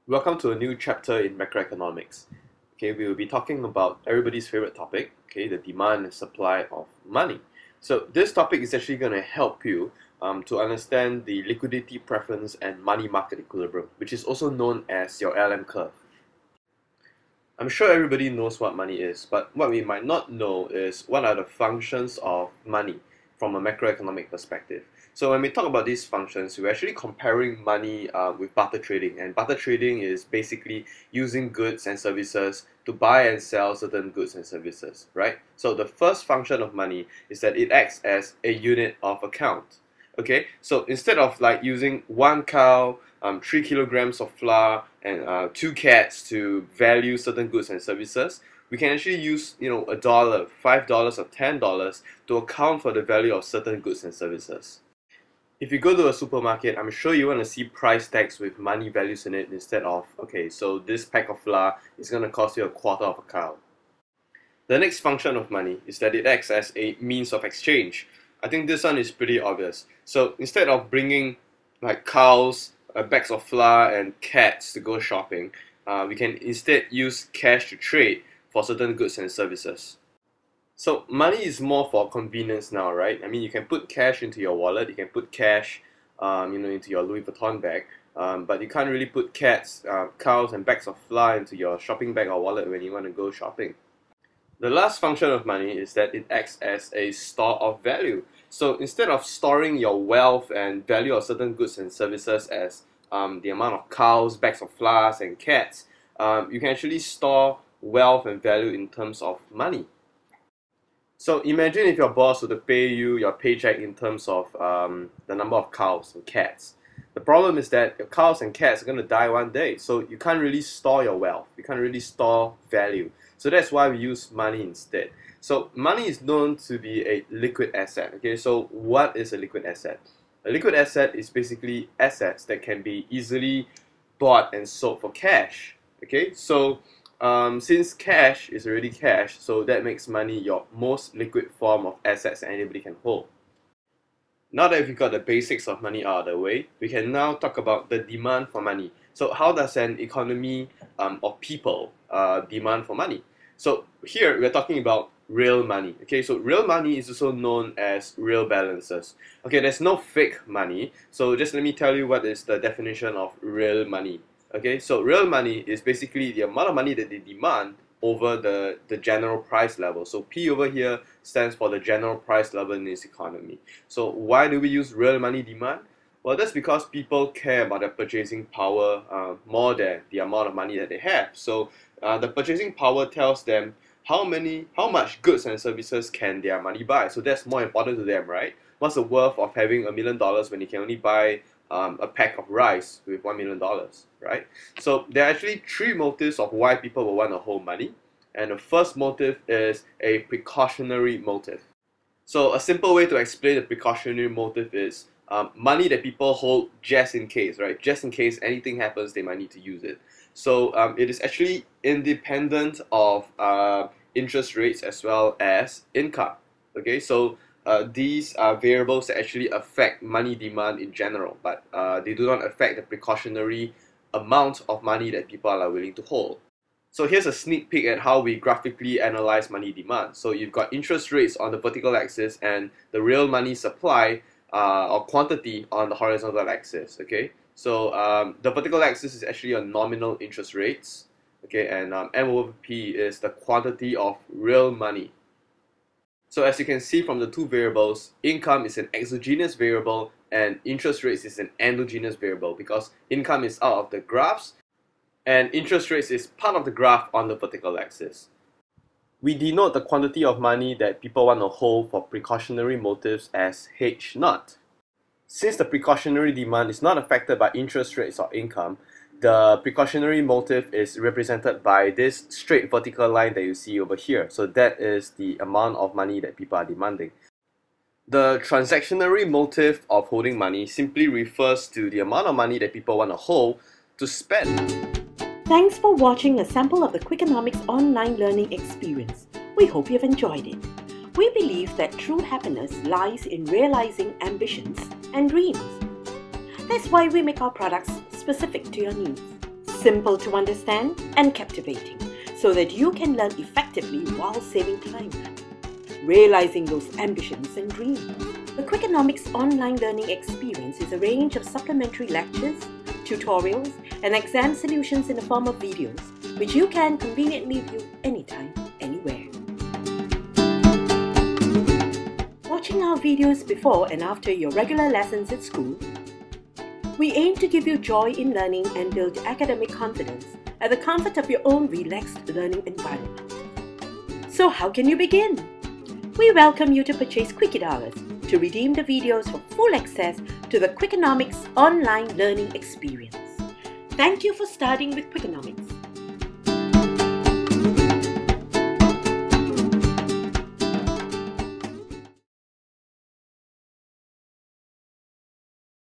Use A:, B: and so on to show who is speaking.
A: Welcome to a new chapter in macroeconomics. Okay, we will be talking about everybody's favorite topic, okay, the demand and supply of money. So this topic is actually going to help you to understand the liquidity preference and money market equilibrium, which is also known as your LM curve. I'm sure everybody knows what money is, but what we might not know is what are the functions of money from a macroeconomic perspective. So when we talk about these functions, we're actually comparing money with barter trading, and barter trading is basically using goods and services to buy and sell certain goods and services, right? So the first function of money is that it acts as a unit of account. Okay, so instead of like using one cow, 3 kilograms of flour, and two cats to value certain goods and services, we can actually use a dollar, $5, or $10 to account for the value of certain goods and services. If you go to a supermarket, I'm sure you want to see price tags with money values in it instead of, okay, so this pack of flour is going to cost you a quarter of a cow. The next function of money is that it acts as a means of exchange. I think this one is pretty obvious. So instead of bringing like cows, bags of flour, and cats to go shopping, we can instead use cash to trade for certain goods and services. So money is more for convenience now, right? I mean, you can put cash into your wallet, you can put cash, into your Louis Vuitton bag, but you can't really put cats, cows, and bags of flour into your shopping bag or wallet when you want to go shopping. The last function of money is that it acts as a store of value. So instead of storing your wealth and value of certain goods and services as the amount of cows, bags of flour, and cats, you can actually store wealth and value in terms of money. So imagine if your boss were to pay you your paycheck in terms of the number of cows and cats. The problem is that your cows and cats are going to die one day, so you can't really store your wealth. You can't really store value. So that's why we use money instead. So money is known to be a liquid asset. Okay, so what is a liquid asset? A liquid asset is basically assets that can be easily bought and sold for cash. Okay, so since cash is already cash, so that makes money your most liquid form of assets that anybody can hold. Now that we've got the basics of money out of the way, we can now talk about the demand for money. So how does an economy of people demand for money? So here we're talking about real money. Okay, so real money is also known as real balances. Okay, there's no fake money. So just let me tell you what is the definition of real money. Okay, so real money is basically the amount of money that they demand over the general price level. So P over here stands for the general price level in this economy. So why do we use real money demand? Well, that's because people care about their purchasing power more than the amount of money that they have. So the purchasing power tells them how much goods and services can their money buy. So that's more important to them, right? What's the worth of having $1 million when you can only buy a pack of rice with $1 million, right? So there are actually three motives of why people will want to hold money. And the first motive is a precautionary motive. So a simple way to explain the precautionary motive is money that people hold just in case, right? Just in case anything happens, they might need to use it. So it is actually independent of interest rates as well as income. Okay, so these are variables that actually affect money demand in general, but they do not affect the precautionary amount of money that people are willing to hold. So here's a sneak peek at how we graphically analyze money demand. So you've got interest rates on the vertical axis and the real money supply or quantity on the horizontal axis. Okay, so the vertical axis is actually your nominal interest rates. Okay, and M over P is the quantity of real money. So as you can see from the two variables, income is an exogenous variable and interest rates is an endogenous variable because income is out of the graphs and interest rates is part of the graph on the vertical axis. We denote the quantity of money that people want to hold for precautionary motives as H naught. Since the precautionary demand is not affected by interest rates or income, the precautionary motive is represented by this straight vertical line that you see over here. So that is the amount of money that people are demanding. The transactionary motive of holding money simply refers to the amount of money that people want to hold to spend.
B: Thanks for watching a sample of the Quickienomics online learning experience. We hope you've enjoyed it. We believe that true happiness lies in realizing ambitions and dreams. That's why we make our products specific to your needs. simple to understand and captivating, so that you can learn effectively while saving time, realizing those ambitions and dreams. The Quickienomics online learning experience is a range of supplementary lectures, tutorials, and exam solutions in the form of videos, which you can conveniently view anytime, anywhere. Watching our videos before and after your regular lessons at school, we aim to give you joy in learning and build academic confidence at the comfort of your own relaxed learning environment. So how can you begin? We welcome you to purchase Quickie Dollars to redeem the videos for full access to the Quickienomics online learning experience. Thank you for starting with Quickienomics.